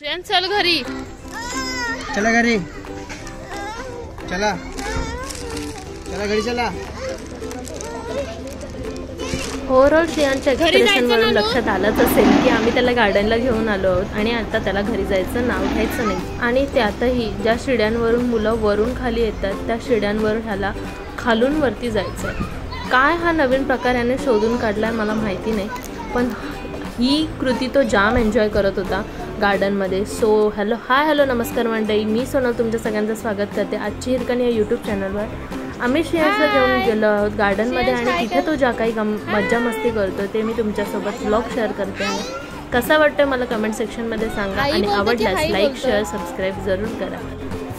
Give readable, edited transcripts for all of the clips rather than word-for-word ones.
चल घरी, चला घरी, चला चला घरी चला। ओव्हरऑल श्रेयांच्या एक्सप्रेशनवरून लक्षात आलंच असेल की आम्ही त्याला गार्डनला घेऊन आलो आहोत आणि आता त्याला घरी जायचं नाव घ्यायचं नाही। आणि त्यातही ज्या शिड्यांवरून मुलं वरून खाली येतात त्या शिड्यांवर ह्याला खालून वरती जायचं। काय हा नवीन प्रकार याने शोधून काढलाय मला माहिती नाही, पण ही कृती तो जाम एन्जॉय करत होता गार्डनमध्ये। सो हॅलो नमस्कार मंडळी, मी सोनल तुमच्या सगळ्यांचं स्वागत करते आजची हिरकणी या यूट्यूब चॅनलवर। आम्ही श्रेयांसला घेऊन गेलो आहोत गार्डनमध्ये आणि तिथे तो ज्या काही मज्जा मस्ती करतो ते मी तुमच्यासोबत व्लॉग शेअर करते आहे। कसा वाटतं मला कमेंट सेक्शनमध्ये सांगा आणि आवडल्यास लाईक शेअर सबस्क्राईब जरूर करा।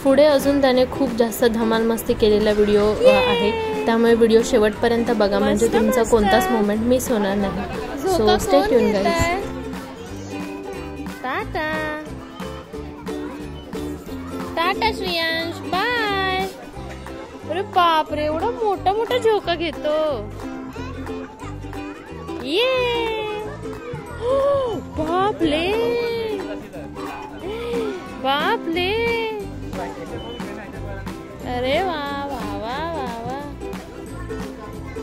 पुढे अजून त्याने खूप जास्त धमाल मस्ती केलेला व्हिडिओ आहे, त्यामुळे व्हिडिओ शेवटपर्यंत बघा म्हणजे तुमचा कोणताच मोमेंट मिस होणार नाही। So stay tune guys. टाटा टाटा श्रेयांश, बाय। अरे बापरे, एवढा मोठा मोठा झोका घेतो ये। बापले बापले, अरे वा वा वा वा वा।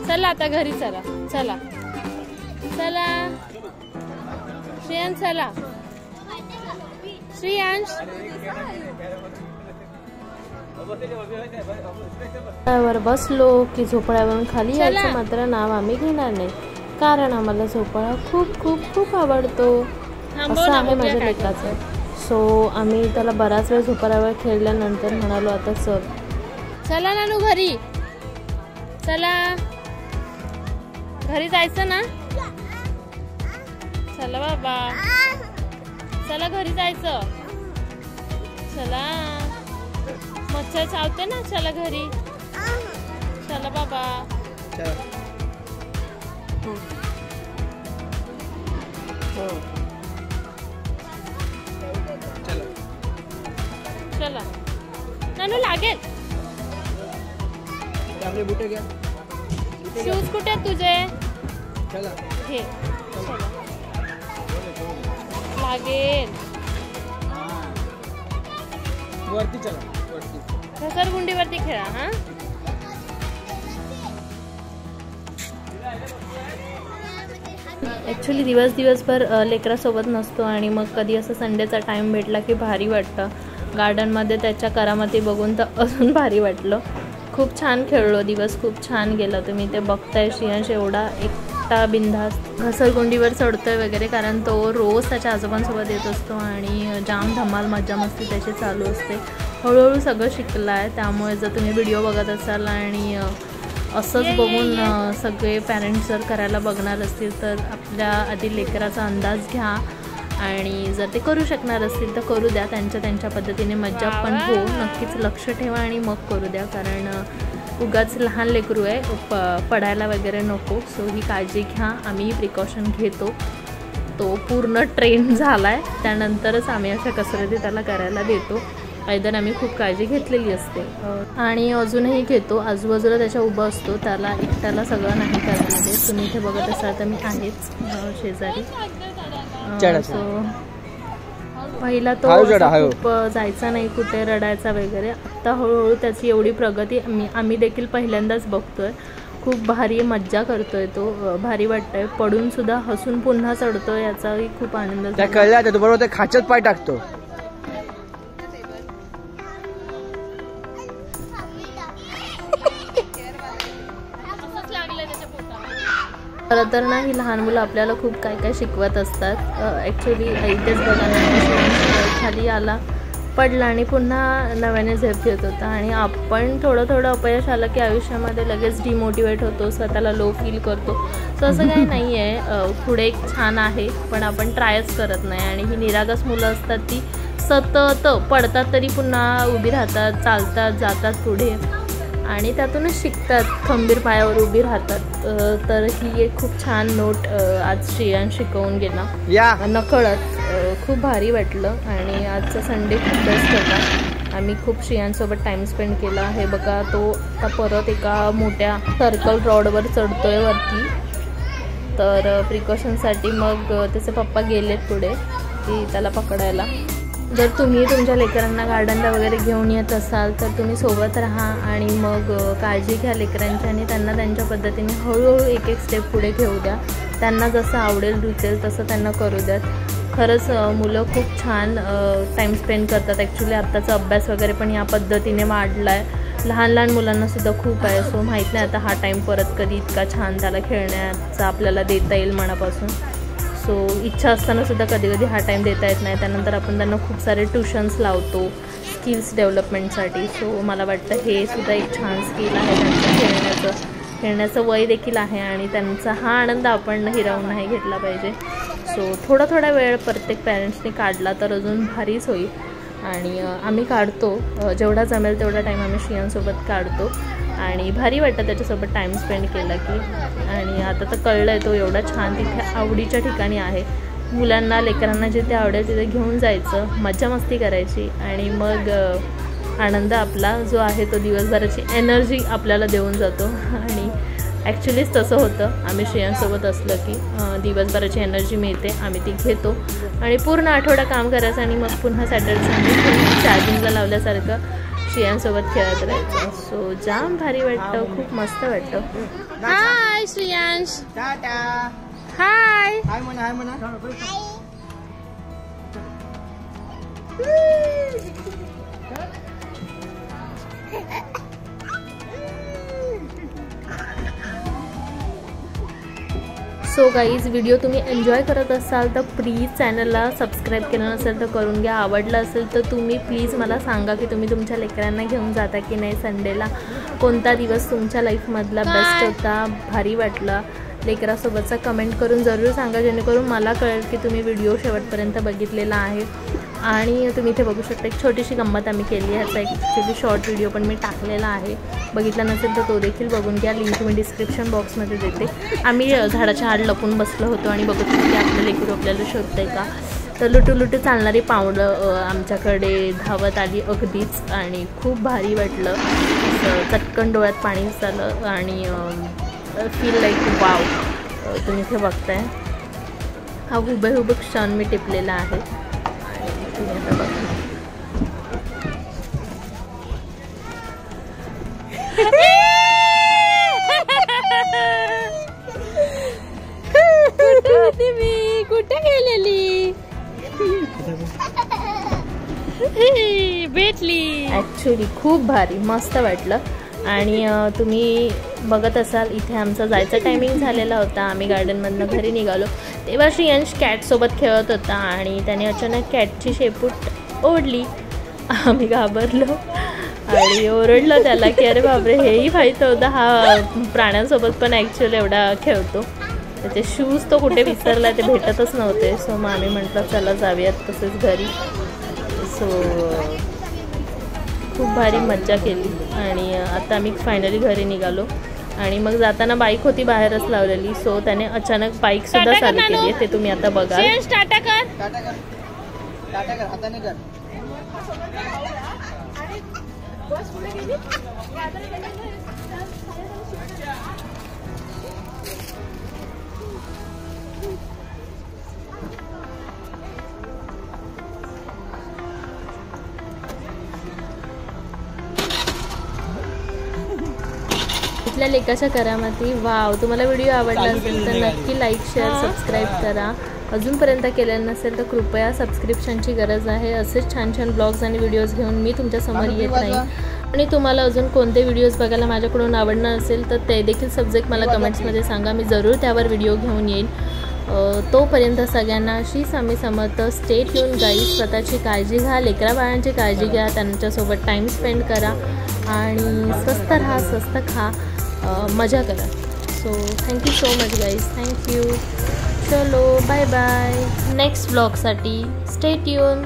चला आता घरी चला, चला चला श्रेयांश, चला श्रेयांश। वर बसलो की झोपड्यावरून खाली यायचं मात्र नाव आम्ही घेणार नाही, कारण आम्हाला झोपाळा खूप खूप खूप आवडतो असं आहे माझ्या लेकराचं। सो आम्ही त्याला बराच वेळ झोपाळ्यावर खेळल्यानंतर म्हणालो आता चला नानू घरी, चला घरी जायचं ना, चला बाबा चला घरी जायचं, चला मच्छर चावते ना, चला घरी, चला बाबा चला नानू लागेल। आपले बुटे घ्या, शूज कुठे तुझे, चला घे, लागेल वरती, चला वरती, घसरगुंडीवरती खेळा। हा ॲक्च्युली दिवसभर लेकरासोबत नसतो आणि मग कधी असं संडेचा टाईम भेटला की भारी वाटतं। गार्डनमध्ये त्याच्या करामती बघून तर अजून भारी वाटलं। खूप छान खेळलो, दिवस खूप छान गेला। तुम्ही ते बघताय श्रेयांश एवढा एकटा बिंदास घसरगुंडीवर चढतोय वगैरे, कारण तो रोज त्याच्या आजोबांसोबत येत असतो आणि जाम धमाल मज्जा मस्ती त्याची चालू असते। हळूहळू सगळं शिकलं आहे, त्यामुळे जर तुम्ही व्हिडिओ बघत असाल आणि असंच बघून सगळे पॅरेंट्स जर करायला बघणार असतील तर आपल्या आधी लेकराचा अंदाज घ्या आणि जर ते करू शकणार असतील तर करू द्या, त्यांच्या पद्धतीने मज्जा पण हो, नक्कीच लक्ष ठेवा आणि मग करू द्या, कारण उगाच लहान लेकरू आहे, पडायला वगैरे नको। सो ही काळजी घ्या, आम्ही प्रिकॉशन घेतो। तो पूर्ण ट्रेन झाला आहे, त्यानंतरच आम्ही अशा कसरती त्याला करायला देतो। आयदर आम्ही खूप काळजी घेतलेली असते आणि अजूनही घेतो। आजूबाजूला त्याच्या उभं असतो, त्याला एकट्याला सगळं नाही करायला देत। तुम्ही इथे बघत असाल तर मी आहेच शेजारी। सो पहिला तो खूप जायचा नाही कुठे, रडायचा वगैरे। आता हळूहळू त्याची एवढी प्रगती आम्ही देखील पहिल्यांदाच बघतोय। खूप भारी मज्जा करतोय तो, भारी वाटतंय। पडून सुद्धा हसून पुन्हा चढतोय, याचाही खूप आनंद झाला। कळलं तो बरोबर, ते खाचत पाय टाकतो। खरं तर ना ही लहान मुलं आपल्याला खूप काय काय शिकवत असतात। ॲक्च्युली इथेच बघा खाली आला, पडला आणि पुन्हा नव्याने झेप घेत होता आणि आपण थोडं अपयश आलं की आयुष्यामध्ये लगेच डिमोटिवेट होतो, स्वतःला लो फील करतो। सो असं काही नाही आहे, पुढे एक छान आहे पण आपण ट्रायच करत नाही। आणि ही निरागस मुलं असतात ती सतत पडतात तरी पुन्हा उभी राहतात, चालतात, जातात पुढे आणि त्यातूनच शिकतात, खंबीर पायावर उभी राहतात। तर ही एक खूप छान नोट आज श्रेयांश शिकवून गेला नकळत। खूप भारी वाटलं आणि आजचा संडे खूप बेस्ट होता। आम्ही खूप श्रेयांसोबत टाईम स्पेंड केला। हे बघा तो आता परत एका मोठ्या सर्कल रॉडवर चढतोय वरती, तर प्रिकॉशनसाठी मग त्याचे पप्पा गेलेत पुढे की त्याला पकडायला। जर तुम्ही तुमच्या लेकरांना गार्डनला वगैरे घेऊन येत असाल तर तुम्ही सोबत राहा आणि मग काळजी घ्या लेकरांची आणि त्यांना त्यांच्या पद्धतीने हळूहळू एक एक स्टेप पुढे घेऊ द्या. त्यांना जसं आवडेल रुचेल तसं त्यांना करू द्यात. खरंच मुलं खूप छान टाईम स्पेंड करतात. ॲक्च्युली आत्ताचा अभ्यास वगैरे पण या पद्धतीने वाढला आहे. लहान लहान मुलांनासुद्धा खूप आहे. सो माहीत नाही आता हा टाईम परत कधी इतका छान त्याला खेळण्याचा आपल्याला देता येईल मनापासून. सो इच्छा असतानासुद्धा कधी कधी हा टाईम देता येत नाही. त्यानंतर आपण त्यांना खूप सारे ट्युशन्स लावतो स्किल्स डेव्हलपमेंटसाठी. सो मला वाटतं हे सुद्धा एक छान स्किल आहे त्यांचं. खेळण्याचं वय देखील आहे आणि त्यांचा हा आनंद आपण हिरावून नाही घेतला पाहिजे. सो थोडा वेळ प्रत्येक पॅरेंट्सने काढला तर अजून भारीच होईल. आणि आम्ही काढतो जेवढा जमेल तेवढा टाईम आम्ही श्रियांसोबत काढतो आणि भारी वाटतं त्याच्यासोबत टाईम स्पेंड केला की. आणि आता तर कळलं आहे तो एवढा छान तिथे आवडीच्या ठिकाणी आहे. मुलांना लेकरांना जिथे आवडेल तिथे घेऊन जायचं, मज्जा मस्ती करायची आणि मग आनंद आपला जो आहे तो दिवसभराची एनर्जी आपल्याला देऊन जातो. आणि ॲक्च्युलीच तसं होतं. आम्ही श्रियांसोबत असलं की दिवसभराची एनर्जी मिळते, आम्ही ती घेतो आणि पूर्ण आठवडा काम करायचं आणि मग पुन्हा सॅटर्डे संडे चार्जिंगला लावल्यासारखं श्रियांसोबत खेळत राहायचं. सो जाम भारी वाटतं, खूप मस्त वाटतं. हाय श्रियांश. हाय हाय म्हणा. हाय म्हणा. सो गाईज व्हिडिओ तुम्ही एन्जॉय करत असाल तर प्लीज चॅनलला सबस्क्राईब केलं नसेल तर करून घ्या. आवडलं असेल तर तुम्ही प्लीज मला सांगा की तुम्ही तुमच्या लेकरांना घेऊन जाता की नाही संडेला. कोणता दिवस तुमच्या लाईफमधला बेस्ट होता, भारी वाटला, लेकरासोबतचा कमेंट करून जरूर सांगा जेणेकरून मला कळेल की तुम्ही व्हिडिओ शेवटपर्यंत बघितलेला आहे. आणि तुम्ही इथे बघू शकता एक छोटीशी गंमत आम्ही केली आहे. ह्याचा ॲक्च्युली शॉर्ट व्हिडिओ पण मी टाकलेला आहे. बघितला नसेल तर तो देखील बघून घ्या. लिंक मी डिस्क्रिप्शन बॉक्समध्ये देते. आम्ही झाडाच्या आड लपून बसलो होतो आणि बघत होतो की आपलं लेकरू आपल्याला शोधतंय का. तर लुटू चालणारी पावलं आमच्याकडे धावत आली अगदीच आणि खूप भारी वाटलं. चटकन डोळ्यात पाणी झालं आणि फील लाईक वाव. तुम्ही इथे बघताय हा हुबेहुब क्षण मी टिपलेला आहे. तुम्ही आता बघा कुठे गेलेली भेटली. ॲक्च्युली खूप भारी मस्त वाटलं. आणि तुम्ही बघत असाल इथे आमचा जायचा टायमिंग झालेला होता. आम्ही गार्डनमधनं घरी निघालो तेव्हा श्रियांश कॅटसोबत खेळत होता आणि त्याने अचानक कॅटची शेपूट ओढली. आम्ही घाबरलो आणि ओरडलं त्याला की अरे बापरे, हेही माहीत होतं हा प्राण्यांसोबत पण ॲक्च्युअली एवढा खेळतो. त्याचे शूज तो कुठे विसरला ते भेटतच नव्हते. सो मग आम्ही म्हटलं चला जाऊयात तसेच घरी. सो खूप भारी मज्जा केली आणि आता आम्ही फायनली घरी निघालो. आणि मग जाताना बाईक होती बाहेरच लावलेली. सो त्याने अचानक बाईकसुद्धा चालू केली आहे, ते तुम्ही आता बघा. टाटा कर हाताने कर. इथल्या लेकाच्या करामती. वाव. तुम्हाला व्हिडिओ आवडला असेल तर नक्की लाईक शेअर सबस्क्राईब करा. अजूनपर्यंत केलेलं नसेल तर कृपया सबस्क्रिप्शनची गरज आहे. असेच छान छान ब्लॉग्स आणि व्हिडिओज घेऊन मी तुमच्यासमोर येत राहीन. आणि तुम्हाला अजून कोणते व्हिडिओज बघायला माझ्याकडून आवडणार असेल तर ते देखील सब्जेक्ट मला कमेंट्समध्ये सांगा. मी जरूर त्यावर व्हिडिओ घेऊन येईन. तोपर्यंत सगळ्यांना अशी Swami Samarth. Stay tune guys. स्वतःची काळजी घ्या, लेकरा बाळांची काळजी घ्या, त्यांच्यासोबत टाईम स्पेंड करा आणि स्वस्त राहा, स्वस्त खा, मजा करा. So thank you so much guys. Thank you. चलो बाय बाय. नेक्स्ट ब्लॉगसाठी स्टे ट्यून.